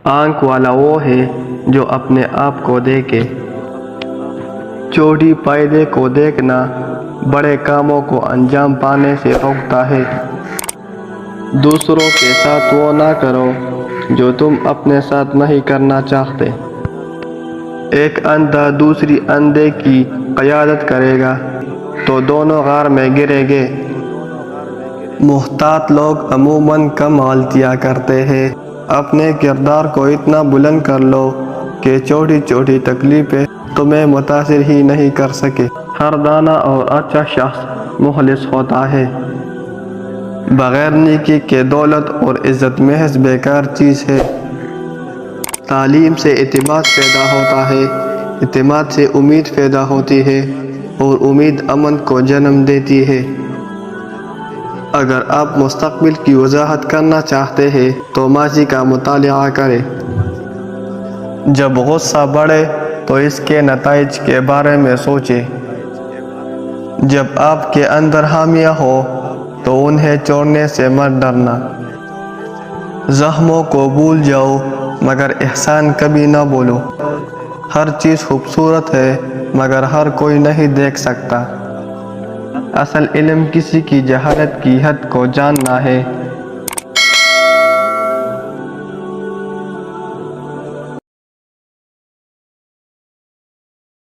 آنکھ والا وہ ہے جو اپنے آپ کو دیکھے۔ چھوٹی فائدے کو دیکھنا بڑے کاموں کو انجام پانے سے روکتا ہے۔ دوسروں کے ساتھ وہ نہ کرو جو تم اپنے ساتھ نہیں کرنا چاہتے۔ ایک اندھا دوسری اندھے کی قیادت کرے گا تو دونوں غار میں گریں گے۔ محتاط لوگ عموماً کم غلطیاں کرتے ہیں۔ اپنے کردار کو اتنا بلند کر لو کہ چھوٹی چھوٹی تکلیفیں تمہیں متاثر ہی نہیں کر سکے۔ ہر دانا اور اچھا شخص مخلص ہوتا ہے۔ بغیر نیکی کے دولت اور عزت محض بیکار چیز ہے۔ تعلیم سے اعتماد پیدا ہوتا ہے، اعتماد سے امید پیدا ہوتی ہے اور امید امن کو جنم دیتی ہے۔ اگر آپ مستقبل کی وضاحت کرنا چاہتے ہیں تو ماضی کا مطالعہ کریں۔ جب غصہ بڑھے تو اس کے نتائج کے بارے میں سوچیں۔ جب آپ کے اندر حامیہ ہو تو انہیں چھوڑنے سے مت ڈرنا۔ زخموں کو بھول جاؤ مگر احسان کبھی نہ بھولو۔ ہر چیز خوبصورت ہے مگر ہر کوئی نہیں دیکھ سکتا۔ اصل علم کسی کی جہالت کی حد کو جاننا ہے۔